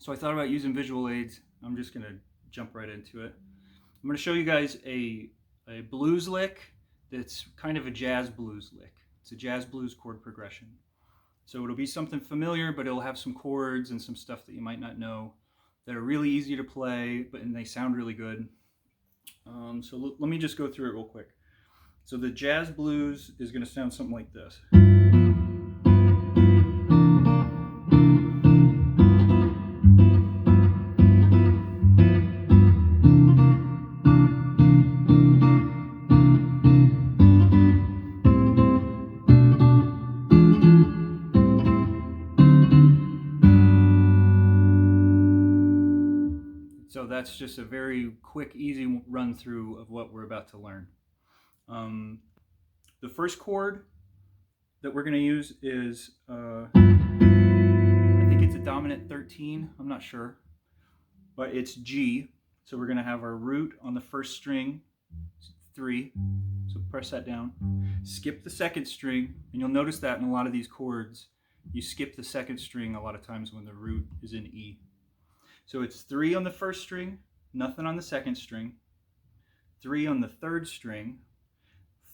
So I thought about using visual aids. I'm just going to jump right into it. I'm going to show you guys a blues lick that's kind of a jazz blues lick. It's a jazz blues chord progression. So it'll be something familiar, but it'll have some chords and some stuff that you might not know that are really easy to play, and they sound really good. So let me just go through it real quick. So the jazz blues is going to sound something like this. So that's just a very quick, easy run through of what we're about to learn. The first chord that we're going to use is, I think it's a dominant 13, I'm not sure, but it's G. So we're going to have our root on the first string, 3, so press that down. Skip the second string, and you'll notice that in a lot of these chords, you skip the second string a lot of times when the root is in E. So it's 3 on the first string, nothing on the second string, 3 on the third string,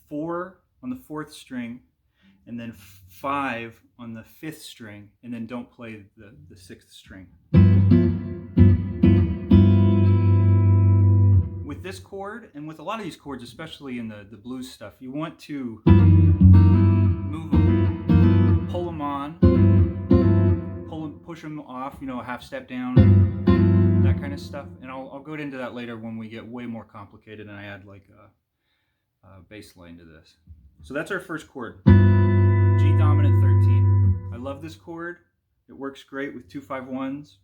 4 on the fourth string, and then 5 on the fifth string, and then don't play the sixth string. With this chord, and with a lot of these chords, especially in the blues stuff, you want to move them, pull them on, push them off, you know, a half step down, that kind of stuff. And I'll go into that later when we get way more complicated and I add like a bass line to this. So that's our first chord, G dominant 13. I love this chord. It works great with 2-5-1s.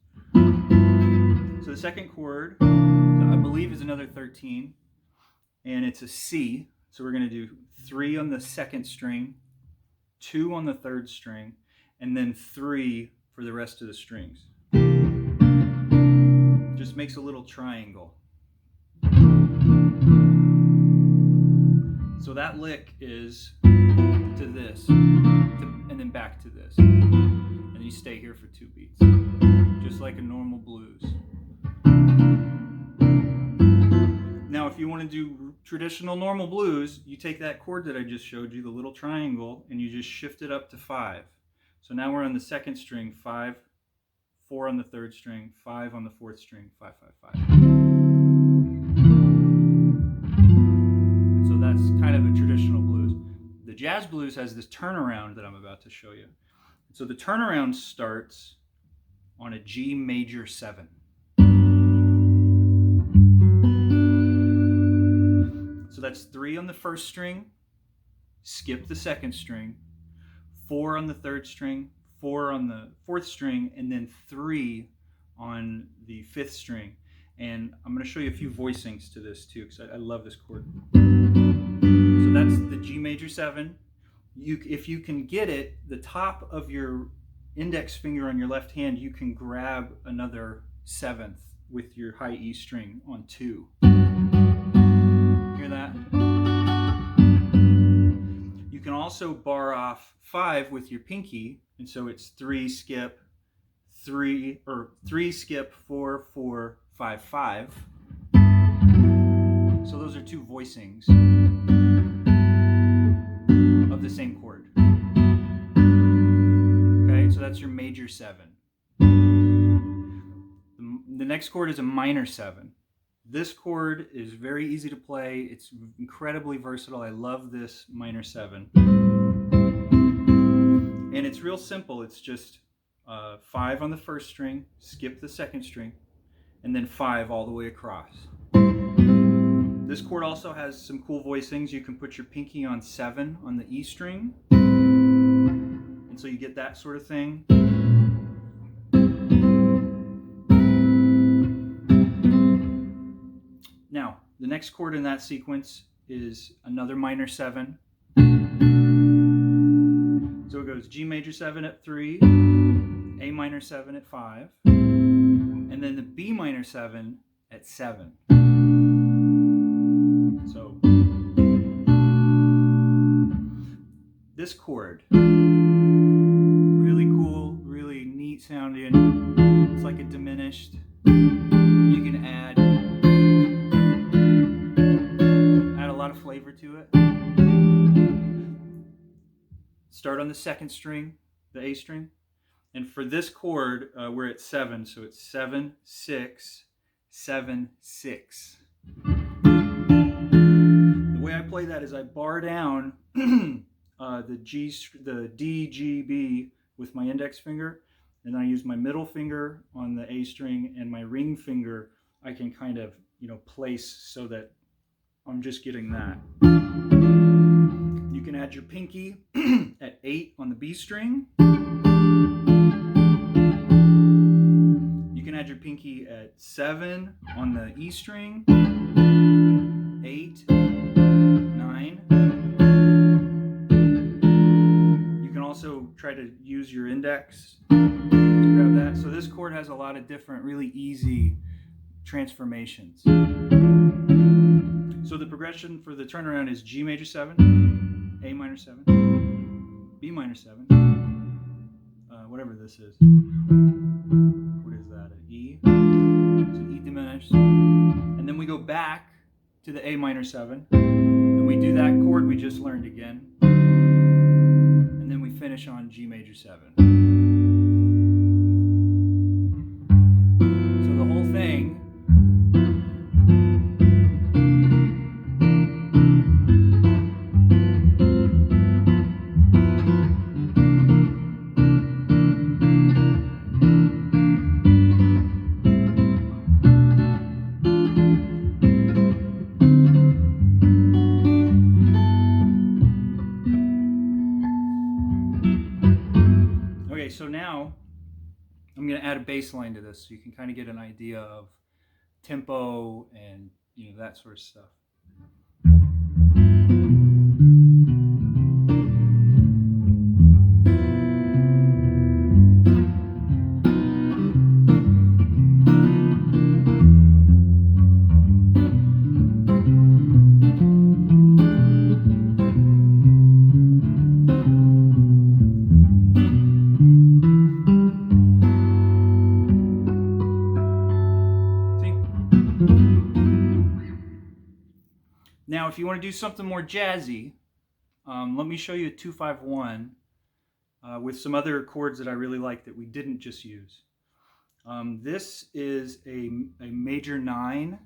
So the second chord, I believe, is another 13, and it's a C. So we're going to do 3 on the second string, 2 on the third string, and then 3 for the rest of the strings. Just makes a little triangle. So that lick is to this, and then back to this. And you stay here for 2 beats, just like a normal blues. Now, if you want to do traditional normal blues, you take that chord that I just showed you, the little triangle, and you just shift it up to 5. So now we're on the second string, 5, 4 on the third string, 5 on the fourth string, 5, 5, 5. And so that's kind of a traditional blues. The jazz blues has this turnaround that I'm about to show you. So the turnaround starts on a G major 7. So that's 3 on the first string, skip the second string, 4 on the third string, 4 on the fourth string, and then 3 on the fifth string. And I'm going to show you a few voicings to this too, because I love this chord. So that's the G major 7. If you can get it, the top of your index finger on your left hand, you can grab another 7th with your high E string on 2. Hear that? You can also bar off 5 with your pinky, and so it's 3 skip 3, or 3 skip 4 4 5 5. So those are 2 voicings of the same chord. Okay, so that's your major 7. The next chord is a minor 7. This chord is very easy to play. It's incredibly versatile. I love this minor 7. And it's real simple. It's just 5 on the first string, skip the second string, and then 5 all the way across. This chord also has some cool voicings. You can put your pinky on 7 on the E string, and so you get that sort of thing. Now, the next chord in that sequence is another minor 7. So it goes G major 7 at 3, A minor 7 at 5, and then the B minor 7 at 7. So this chord, really cool, really neat sounding. It's like a diminished. You can add a lot of flavor to it. Start on the second string, the A string. And for this chord, we're at 7, so it's 7, 6, 7, 6. The way I play that is I bar down the D, G, B with my index finger, and then I use my middle finger on the A string, and my ring finger I can kind of, place so that I'm just getting that. You can add your pinky at 8 on the B string. You can add your pinky at 7 on the E string, 8, 9. You can also try to use your index to grab that. So this chord has a lot of different really easy transformations. So the progression for the turnaround is G major 7, A minor 7, B minor 7, whatever this is. What is that? An E? So E diminished. And then we go back to the A minor 7, and we do that chord we just learned again. And then we finish on G major 7. So the whole thing. Okay, so now I'm going to add a bass line to this so you can kind of get an idea of tempo and that sort of stuff. Now, if you want to do something more jazzy, let me show you a 2-5-1 with some other chords that I really like that we didn't just use. This is a major 9,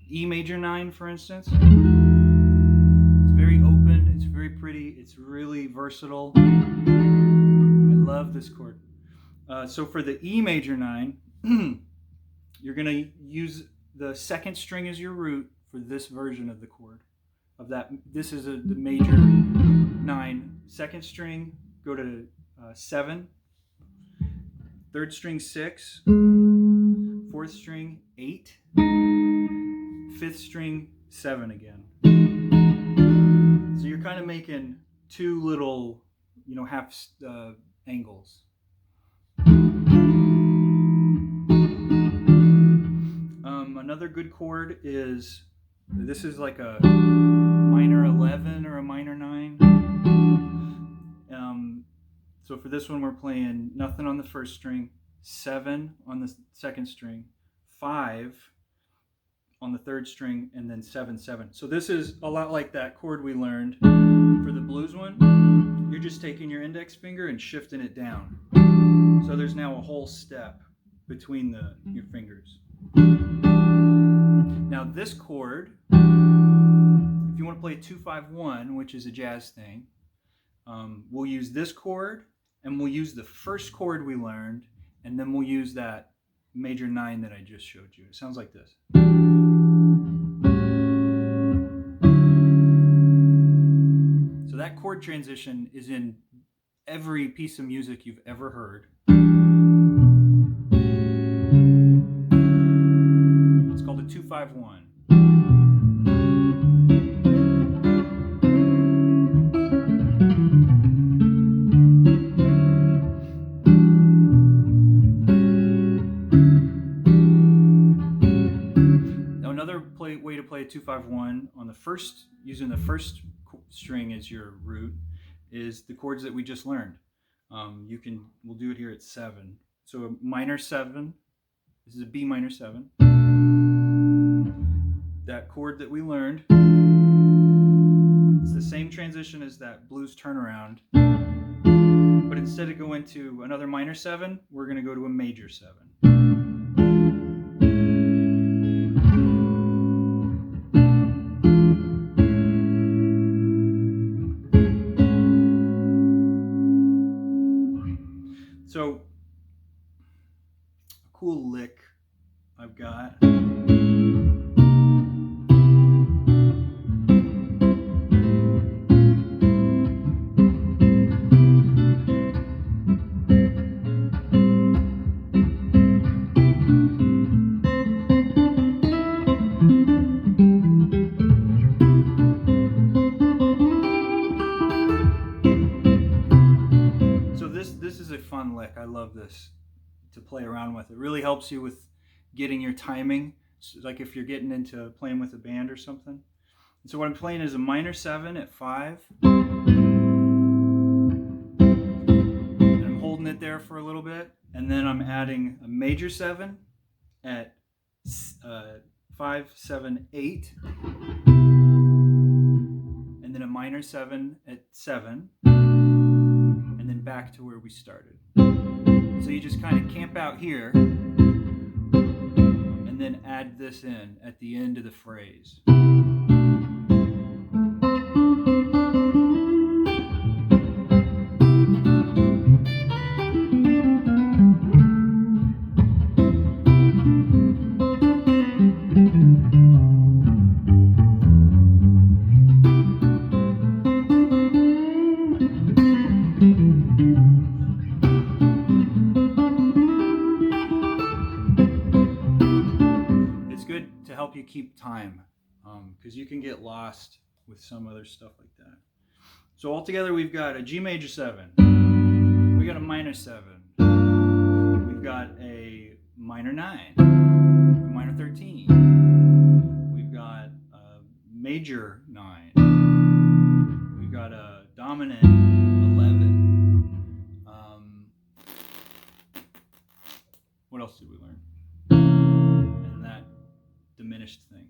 E major 9, for instance. It's very open, it's very pretty, it's really versatile. I love this chord. So for the E major 9, you're going to use the second string as your root for this version of the chord. This is the major 9. Second string, go to 7. Third string 6. Fourth string 8. Fifth string 7 again. So you're kind of making two little, half angles. Another good chord is, this is like a minor 11 or a minor 9. So for this one we're playing nothing on the first string, 7 on the second string, 5 on the third string, and then 7, 7. So this is a lot like that chord we learned for the blues one. You're just taking your index finger and shifting it down. So there's now a whole step between your fingers. Now this chord, if you want to play a 2-5-1, which is a jazz thing, we'll use this chord, and we'll use the first chord we learned, and then we'll use that major 9 that I just showed you. It sounds like this. So that chord transition is in every piece of music you've ever heard. It's called a 2-5-1. Way to play a 2-5-1 on the first, using the first string as your root, is the chords that we just learned. We'll do it here at 7. So a minor 7 This is a B minor 7. That chord that we learned, it's the same transition as that blues turnaround, but instead of going to another minor 7, we're going to go to a major 7. So, a cool lick I've got. So this is a fun lick. I love this to play around with. It really helps you with getting your timing, so like if you're getting into playing with a band or something. And so what I'm playing is a minor 7 at 5, and I'm holding it there for a little bit, and then I'm adding a major 7 at 5, 7, 8, and then a minor 7 at 7, and then back to where we started. So you just kind of camp out here and then add this in at the end of the phrase. To help you keep time, because you can get lost with some other stuff like that. So altogether we've got a G major 7, we got a minor 7, we've got a minor 9, a minor 13, we've got a major 9, we've got a dominant 11. What else did we learn? And that diminished thing.